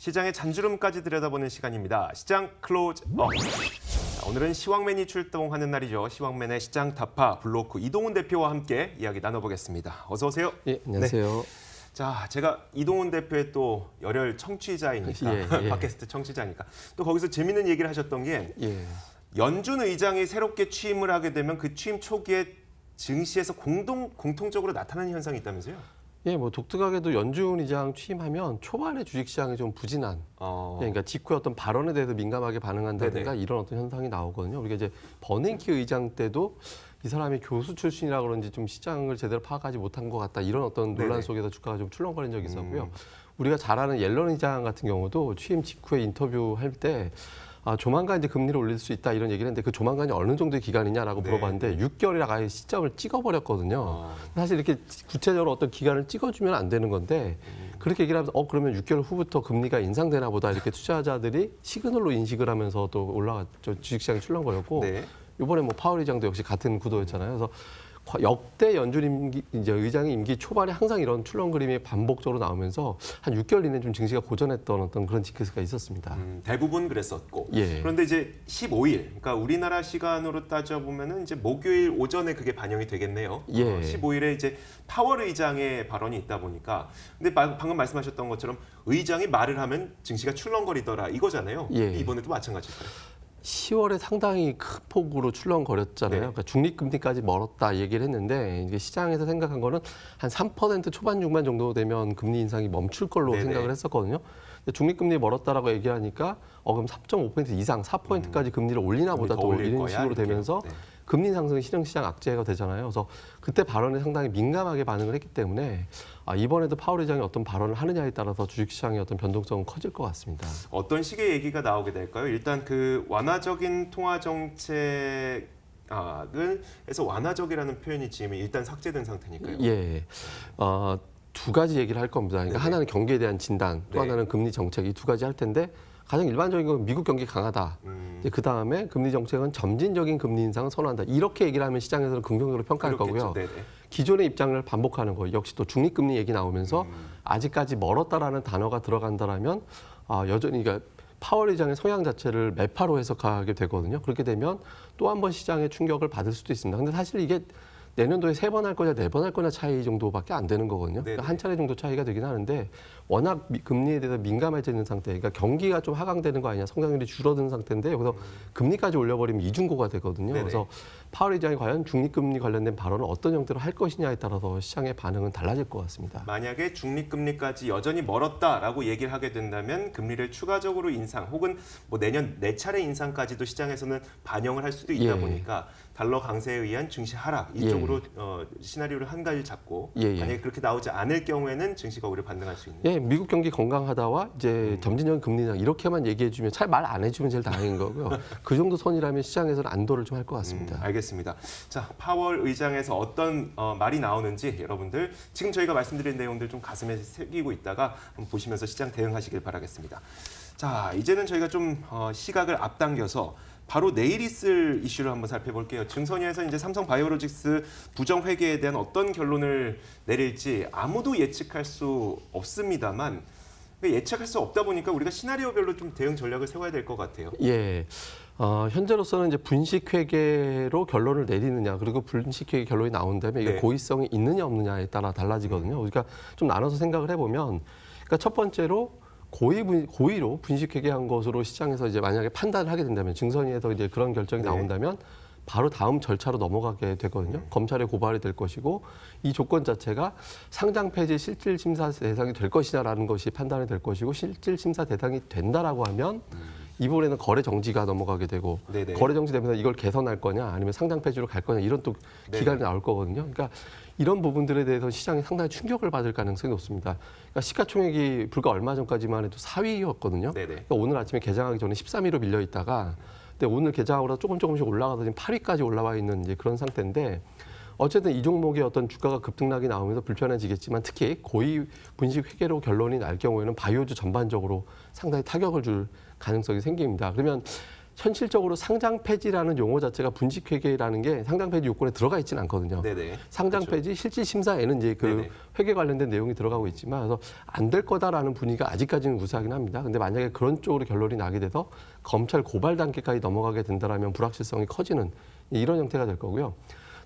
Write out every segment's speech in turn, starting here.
시장의 잔주름까지 들여다보는 시간입니다. 시장 클로즈업. 오늘은 시황맨이 출동하는 날이죠. 시황맨의 시장 타파 블로크 이동훈 대표와 함께 이야기 나눠보겠습니다. 어서 오세요. 예, 안녕하세요. 네. 자, 제가 이동훈 대표의 또 열혈 청취자이니까, 팟캐스트 청취자니까 또 거기서 재밌는 얘기를 하셨던 게 연준 의장이 새롭게 취임을 하게 되면 그 취임 초기에 증시에서 공통적으로 나타나는 현상이 있다면서요? 예, 뭐 독특하게도 연준 의장 취임하면 초반에 주식시장이 좀 부진한, 그러니까 직후에 어떤 발언에 대해서 민감하게 반응한다든가 이런 어떤 현상이 나오거든요. 우리가 이제 버냉키 의장 때도 이 사람이 교수 출신이라 그런지 좀 시장을 제대로 파악하지 못한 것 같다 이런 어떤 논란 속에서 주가가 좀 출렁거린 적이 있었고요. 우리가 잘 아는 옐런 의장 같은 경우도 취임 직후에 인터뷰할 때 조만간 이제 금리를 올릴 수 있다 이런 얘기를 했는데 그 조만간이 어느 정도의 기간이냐라고 물어봤는데 6개월이라고 아예 시점을 찍어버렸거든요. 사실 이렇게 구체적으로 어떤 기간을 찍어주면 안 되는 건데 그렇게 얘기를 하면서 그러면 6개월 후부터 금리가 인상되나 보다 이렇게 투자자들이 시그널로 인식을 하면서 또 올라갔죠. 주식시장이 출렁거렸고 이번에 뭐 파월 의장도 역시 같은 구도였잖아요. 그래서 역대 연준 의장의 임기 초반에 항상 이런 출렁거림이 반복적으로 나오면서 한 6개월 이내는 좀 증시가 고전했던 어떤 그런 징크스가 있었습니다. 대부분 그랬었고. 그런데 이제 15일, 그러니까 우리나라 시간으로 따져보면은 이제 목요일 오전에 그게 반영이 되겠네요. 15일에 이제 파월 의장의 발언이 있다 보니까. 근데 방금 말씀하셨던 것처럼 의장이 말을 하면 증시가 출렁거리더라 이거잖아요. 이번에도 마찬가지일까요? 10월에 상당히 큰 폭으로 출렁거렸잖아요. 그러니까 중립금리까지 멀었다 얘기를 했는데 이게 시장에서 생각한 거는 한 3% 초반 중반 정도 되면 금리 인상이 멈출 걸로 생각을 했었거든요. 근데 중립금리 멀었다라고 얘기하니까 그럼 3.5% 이상 4%까지 금리를 올리나 보다 또 이런 식으로 되면서 금리 상승이 실행시장 악재가 되잖아요. 그래서 그때 발언에 상당히 민감하게 반응을 했기 때문에 이번에도 파월 의장이 어떤 발언을 하느냐에 따라서 주식시장의 어떤 변동성은 커질 것 같습니다. 어떤 식의 얘기가 나오게 될까요? 일단 그 완화적인 통화 정책을 해서 완화적이라는 표현이 지금 일단 삭제된 상태니까요. 두 가지 얘기를 할 겁니다. 그러니까 하나는 경기에 대한 진단, 또 하나는 금리 정책 이 두 가지 할 텐데 가장 일반적인 건 미국 경기 강하다. 그 다음에 금리 정책은 점진적인 금리 인상을 선호한다. 이렇게 얘기를 하면 시장에서는 긍정적으로 평가할 거고요. 기존의 입장을 반복하는 거 역시 또 중립금리 얘기 나오면서 아직까지 멀었다라는 단어가 들어간다라면 여전히 그러니까 파월 의장의 성향 자체를 매파로 해석하게 되거든요. 그렇게 되면 또 한 번 시장에 충격을 받을 수도 있습니다. 근데 사실 이게 내년도에 3번 할 거냐 4번 할 거냐 차이 정도밖에 안 되는 거거든요. 그러니까 한 차례 정도 차이가 되긴 하는데 워낙 금리에 대해서 민감해져 있는 상태, 그러니까 경기가 좀 하강되는 거 아니냐, 성장률이 줄어드는 상태인데 여기서 금리까지 올려버리면 이중고가 되거든요. 그래서 파월 의장이 과연 중립금리 관련된 발언을 어떤 형태로 할 것이냐에 따라서 시장의 반응은 달라질 것 같습니다. 만약에 중립금리까지 여전히 멀었다라고 얘기를 하게 된다면 금리를 추가적으로 인상 혹은 뭐 내년 4차례 인상까지도 시장에서는 반영을 할 수도 있다 보니까 달러 강세에 의한 증시 하락 이쪽으로 시나리오를 한 가지 잡고 만약에 그렇게 나오지 않을 경우에는 증시가 오히려 반등할 수 있는. 미국 경기 건강하다와 이제 점진적인 금리 인상 이렇게만 얘기해주면 잘 말 안 해주면 제일 다행인 거고요. 그 정도 선이라면 시장에서는 안도를 좀 할 것 같습니다. 알겠습니다. 자, 파월 의장에서 어떤 말이 나오는지 여러분들 지금 저희가 말씀드린 내용들 좀 가슴에 새기고 있다가 한번 보시면서 시장 대응하시길 바라겠습니다. 자, 이제는 저희가 좀 시각을 앞당겨서 바로 내일 있을 이슈를 한번 살펴볼게요. 증선위에서 이제 삼성바이오로직스 부정 회계에 대한 어떤 결론을 내릴지 아무도 예측할 수 없습니다만 예측할 수 없다 보니까 우리가 시나리오별로 좀 대응 전략을 세워야 될 것 같아요. 현재로서는 이제 분식 회계로 결론을 내리느냐 그리고 분식 회계 결론이 나온다면 이게 고의성이 있느냐 없느냐에 따라 달라지거든요. 그러니까 좀 나눠서 생각을 해보면, 그러니까 첫 번째로 고의로 분식회계한 것으로 시장에서 이제 만약에 판단을 하게 된다면 증선위에서 이제 그런 결정이 나온다면 바로 다음 절차로 넘어가게 되거든요. 검찰에 고발이 될 것이고 이 조건 자체가 상장 폐지 실질 심사 대상이 될 것이냐라는 것이 판단이 될 것이고 실질 심사 대상이 된다라고 하면 이번에는 거래 정지가 넘어가게 되고 거래 정지되면서 이걸 개선할 거냐 아니면 상장 폐지로 갈 거냐 이런 또 기간이 나올 거거든요. 그러니까 이런 부분들에 대해서 시장이 상당히 충격을 받을 가능성이 높습니다. 그러니까 시가총액이 불과 얼마 전까지만 해도 4위였거든요. 그러니까 오늘 아침에 개장하기 전에 13위로 밀려 있다가 근데 오늘 개장하고 조금씩 올라가서 지금 8위까지 올라와 있는 이제 그런 상태인데 어쨌든 이 종목의 어떤 주가가 급등락이 나오면서 불편해지겠지만 특히 고의 분식 회계로 결론이 날 경우에는 바이오주 전반적으로 상당히 타격을 줄 가능성이 생깁니다. 그러면 현실적으로 상장 폐지라는 용어 자체가 분식회계라는 게 상장 폐지 요건에 들어가 있지는 않거든요. 네네. 상장 그렇죠. 폐지 실질 심사에는 이제 그 네네. 회계 관련된 내용이 들어가고 있지만 그래서 안 될 거다라는 분위기가 아직까지는 우세하긴 합니다. 근데 만약에 그런 쪽으로 결론이 나게 돼서 검찰 고발 단계까지 넘어가게 된다라면 불확실성이 커지는 이런 형태가 될 거고요.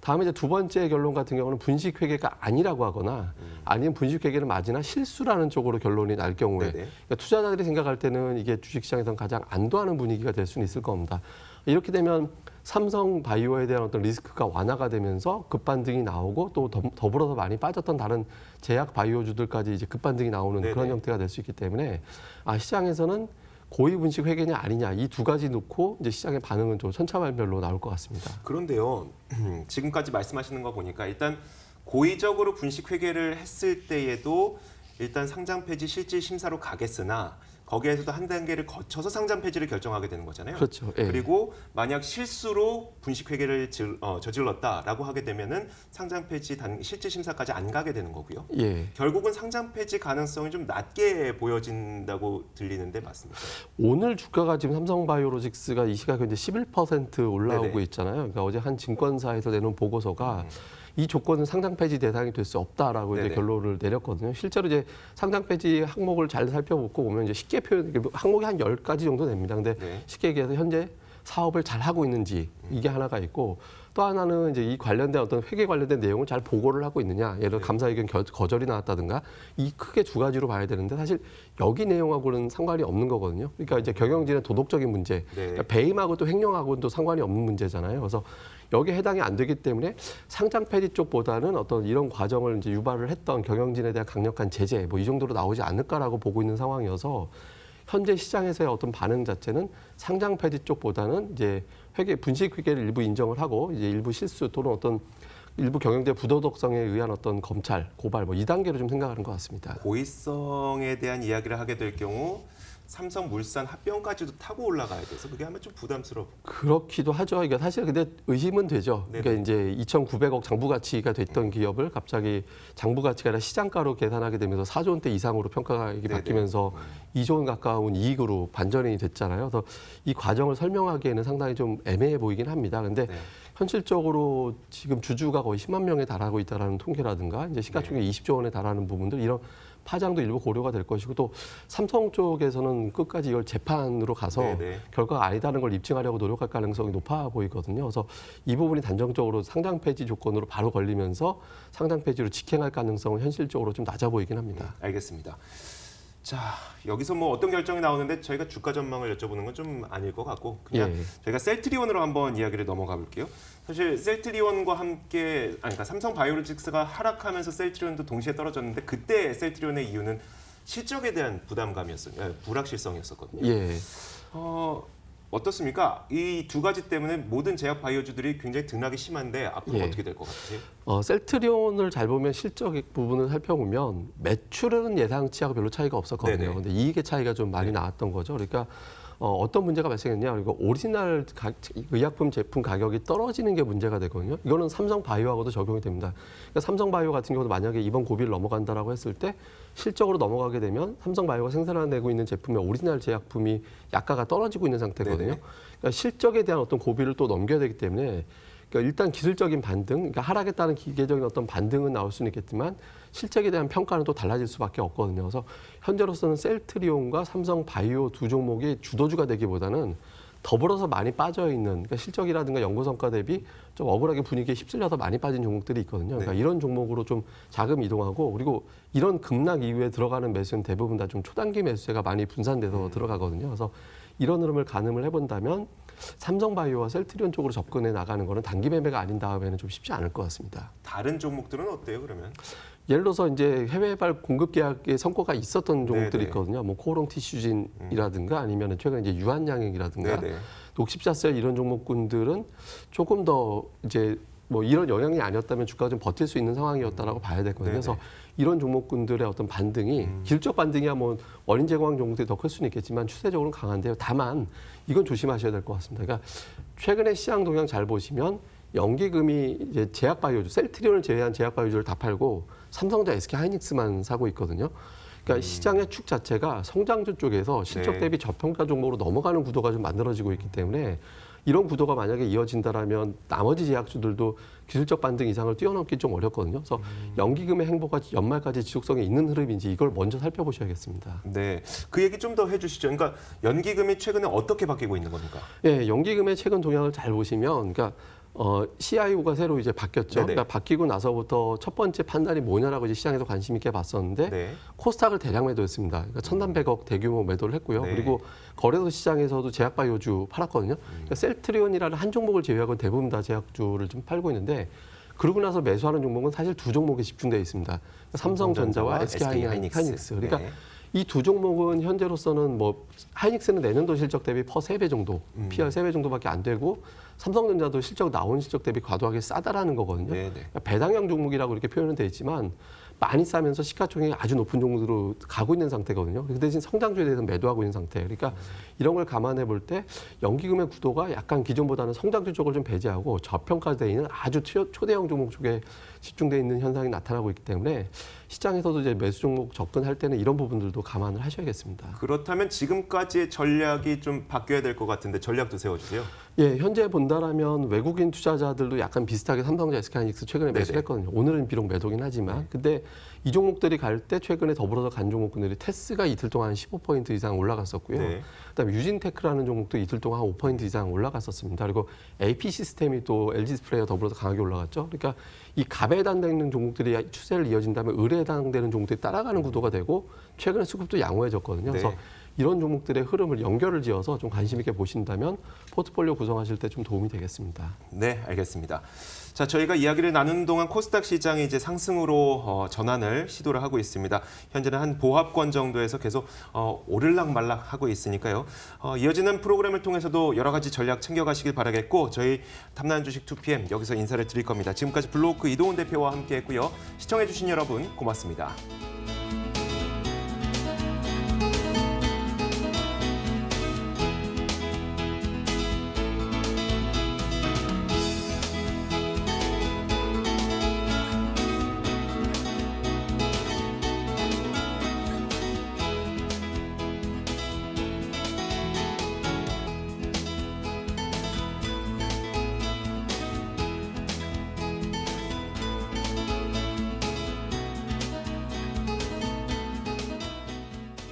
다음에 이제 두 번째 결론 같은 경우는 분식회계가 아니라고 하거나 아니면 분식회계를 맞으나 실수라는 쪽으로 결론이 날 경우에 그러니까 투자자들이 생각할 때는 이게 주식시장에서는 가장 안도하는 분위기가 될 수는 있을 겁니다. 이렇게 되면 삼성바이오에 대한 어떤 리스크가 완화가 되면서 급반등이 나오고 또 더불어서 많이 빠졌던 다른 제약 바이오주들까지 이제 급반등이 나오는 네네. 그런 형태가 될 수 있기 때문에 시장에서는 고의 분식 회계냐 아니냐 이 두 가지 놓고 이제 시장의 반응은 좀 천차만별로 나올 것 같습니다. 그런데요, 지금까지 말씀하시는 거 보니까 일단 고의적으로 분식 회계를 했을 때에도 일단 상장 폐지 실질 심사로 가겠으나 거기에서도 한 단계를 거쳐서 상장 폐지를 결정하게 되는 거잖아요. 그렇죠. 예. 그리고 만약 실수로 분식 회계를 저질렀다라고 하게 되면은 상장 폐지 실질 심사까지 안 가게 되는 거고요. 예. 결국은 상장 폐지 가능성이 좀 낮게 보여진다고 들리는데 맞습니까? 오늘 주가가 지금 삼성바이오로직스가 이 시각에 이제 11% 올라오고 네네. 있잖아요. 그러니까 어제 한 증권사에서 내놓은 보고서가 이 조건은 상장 폐지 대상이 될 수 없다라고 이제 네네. 결론을 내렸거든요. 실제로 이제 상장 폐지 항목을 잘 살펴보고 보면 이제 쉽게 표현, 항목이 한 10가지 정도 됩니다. 근데 네. 쉽게 얘기해서 현재 사업을 잘 하고 있는지 이게 하나가 있고 또 하나는 이제 이 관련된 어떤 회계 관련된 내용을 잘 보고를 하고 있느냐. 예를 들어 네. 감사 의견 거절이 나왔다든가 이 크게 두 가지로 봐야 되는데 사실 여기 내용하고는 상관이 없는 거거든요. 그러니까 이제 경영진의 도덕적인 문제, 네. 그러니까 배임하고 또 횡령하고는 또 상관이 없는 문제잖아요. 그래서 여기에 해당이 안 되기 때문에 상장 폐지 쪽보다는 어떤 이런 과정을 이제 유발을 했던 경영진에 대한 강력한 제재 뭐 이 정도로 나오지 않을까라고 보고 있는 상황이어서 현재 시장에서의 어떤 반응 자체는 상장 폐지 쪽보다는 이제 분식 회계를 일부 인정을 하고 이제 일부 실수 또는 어떤 일부 경영대 부도덕성에 의한 어떤 검찰 고발 뭐 이 단계로 좀 생각하는 것 같습니다. 고의성에 대한 이야기를 하게 될 경우 삼성물산 합병까지도 타고 올라가야 돼서 그게 하면 좀 부담스럽고. 그렇기도 하죠. 그러니까 사실 근데 의심은 되죠. 네네. 그러니까 이제 2,900억 장부 가치가 됐던 기업을 갑자기 장부 가치가 아니라 시장가로 계산하게 되면서 4조 원대 이상으로 평가가 이게 네네. 바뀌면서 2조 원 가까운 이익으로 반전이 됐잖아요. 그래서 이 과정을 설명하기에는 상당히 좀 애매해 보이긴 합니다. 근데 네. 현실적으로 지금 주주가 거의 10만 명에 달하고 있다라는 통계라든가 이제 시가총액 20조 원에 달하는 부분들 이런 파장도 일부 고려가 될 것이고 또 삼성 쪽에서는 끝까지 이걸 재판으로 가서 네네. 결과가 아니다는 걸 입증하려고 노력할 가능성이 높아 보이거든요. 그래서 이 부분이 단정적으로 상장 폐지 조건으로 바로 걸리면서 상장 폐지로 직행할 가능성은 현실적으로 좀 낮아 보이긴 합니다. 알겠습니다. 자, 여기서 뭐 어떤 결정이 나오는데 저희가 주가 전망을 여쭤보는 건 좀 아닐 것 같고 그냥 예. 저희가 셀트리온으로 한번 이야기를 넘어가 볼게요. 사실 셀트리온과 함께 그러니까 삼성바이오로직스가 하락하면서 셀트리온도 동시에 떨어졌는데 그때 셀트리온의 이유는 실적에 대한 부담감이었어요. 불확실성이었었거든요. 예. 어떻습니까? 이 두 가지 때문에 모든 제약 바이오주들이 굉장히 등락이 심한데 앞으로 예. 어떻게 될 것 같으세요? 셀트리온을 잘 보면 실적 부분을 살펴보면 매출은 예상치하고 별로 차이가 없었거든요. 네네. 근데 이익의 차이가 좀 많이 나왔던 거죠. 그러니까 어떤 문제가 발생했냐? 그리고 오리지널 의약품 제품 가격이 떨어지는 게 문제가 되거든요. 이거는 삼성바이오하고도 적용이 됩니다. 그러니까 삼성바이오 같은 경우도 만약에 이번 고비를 넘어간다라고 했을 때 실적으로 넘어가게 되면 삼성바이오가 생산해내고 있는 제품의 오리지널 제약품이 약가가 떨어지고 있는 상태거든요. 네네. 그러니까 실적에 대한 어떤 고비를 또 넘겨야 되기 때문에 그러니까 일단 기술적인 반등, 그러니까 하락에 따른 기계적인 어떤 반등은 나올 수는 있겠지만 실적에 대한 평가는 또 달라질 수밖에 없거든요. 그래서 현재로서는 셀트리온과 삼성바이오 두 종목이 주도주가 되기보다는 더불어서 많이 빠져 있는 그러니까 실적이라든가 연구 성과 대비 좀 억울하게 분위기에 휩쓸려서 많이 빠진 종목들이 있거든요. 그러니까 네. 이런 종목으로 좀 자금 이동하고 그리고 이런 급락 이후에 들어가는 매수는 대부분 다 좀 초단기 매수세가 많이 분산돼서 들어가거든요. 그래서 이런 흐름을 가늠을 해본다면 삼성바이오와 셀트리온 쪽으로 접근해 나가는 거는 단기 매매가 아닌 다음에는 좀 쉽지 않을 것 같습니다. 다른 종목들은 어때요, 그러면? 예를 들어서 이제 해외발 공급 계약의 성과가 있었던 종목들이 네네. 있거든요. 뭐 코오롱 티슈진이라든가 아니면 최근 이제 유한양액이라든가 네네. 녹십자셀 이런 종목군들은 조금 더 이제 뭐 이런 영향이 아니었다면 주가가 좀 버틸 수 있는 상황이었다라고 봐야 되거든요. 네네. 그래서 이런 종목군들의 어떤 반등이 기술적 반등이야 뭐 원인 제공한 종목들이 더 클 수는 있겠지만 추세적으로는 강한데요. 다만 이건 조심하셔야 될 것 같습니다. 그러니까 최근에 시장 동향 잘 보시면 연기금이 이제 제약 바이오주, 셀트리온을 제외한 제약 바이오주를 다 팔고 삼성과 SK 하이닉스만 사고 있거든요. 그러니까 시장의 축 자체가 성장주 쪽에서 실적 네. 대비 저평가 종목으로 넘어가는 구도가 좀 만들어지고 있기 때문에 이런 구도가 만약에 이어진다라면 나머지 제약주들도 기술적 반등 이상을 뛰어넘기 좀 어렵거든요. 그래서 연기금의 행보가 연말까지 지속성이 있는 흐름인지 이걸 먼저 살펴보셔야겠습니다. 네, 그 얘기 좀 더 해주시죠. 그러니까 연기금이 최근에 어떻게 바뀌고 있는 겁니까? 예, 연기금의 최근 동향을 잘 보시면, 그러니까 CIO가 새로 이제 바뀌었죠. 네네. 그러니까 바뀌고 나서부터 첫 번째 판단이 뭐냐라고 이제 시장에서 관심 있게 봤었는데 네. 코스닥을 대량 매도했습니다. 그러니까 1,300억 대규모 매도를 했고요. 네. 그리고 거래소 시장에서도 제약바이오주 팔았거든요. 그러니까 셀트리온이라는 한 종목을 제외하고 대부분 다 제약주를 좀 팔고 있는데 그러고 나서 매수하는 종목은 사실 두 종목에 집중되어 있습니다. 그러니까 삼성전자와 SK하이닉스. 그러니까 네. 이 두 종목은 현재로서는 뭐 하이닉스는 내년도 실적 대비 퍼 3배 정도, PR 3배 정도밖에 안 되고 삼성전자도 나온 실적 대비 과도하게 싸다라는 거거든요. 네네. 그러니까 배당형 종목이라고 이렇게 표현은 돼 있지만 많이 싸면서 시가총액이 아주 높은 종목으로 가고 있는 상태거든요. 그 대신 성장주에 대해서 매도하고 있는 상태. 그러니까 이런 걸 감안해 볼 때 연기금의 구도가 약간 기존보다는 성장주 쪽을 좀 배제하고 저평가되어 있는 아주 초대형 종목 쪽에 집중되어 있는 현상이 나타나고 있기 때문에 시장에서도 이제 매수 종목 접근할 때는 이런 부분들도 감안을 하셔야겠습니다. 그렇다면 지금까지의 전략이 좀 바뀌어야 될 것 같은데 전략도 세워주세요. 예, 현재 본다라면 외국인 투자자들도 약간 비슷하게 삼성전자, SK하이닉스 최근에 매수를 네네. 했거든요. 오늘은 비록 매도긴 하지만. 근데 이 종목들이 갈 때 최근에 더불어서 간 종목들이 테스가 이틀 동안 15% 이상 올라갔었고요. 네. 그다음에 유진테크라는 종목도 이틀 동안 한 5% 이상 올라갔었습니다. 그리고 AP 시스템이 또 LG 디스플레이와 더불어서 강하게 올라갔죠. 그러니까 이 갑에 해당되는 종목들이 추세를 이어진다면 을에 해당되는 종목들이 따라가는 구도가 되고 최근에 수급도 양호해졌거든요. 네. 그래서 이런 종목들의 흐름을 연결을 지어서 좀 관심 있게 보신다면 포트폴리오 구성하실 때 좀 도움이 되겠습니다. 네, 알겠습니다. 자, 저희가 이야기를 나누는 동안 코스닥 시장이 이제 상승으로 전환을 시도를 하고 있습니다. 현재는 한 보합권 정도에서 계속 오를락말락 하고 있으니까요. 이어지는 프로그램을 통해서도 여러 가지 전략 챙겨가시길 바라겠고 저희 탐나는 주식 2PM 여기서 인사를 드릴 겁니다. 지금까지 블루오크 이동훈 대표와 함께했고요. 시청해주신 여러분 고맙습니다.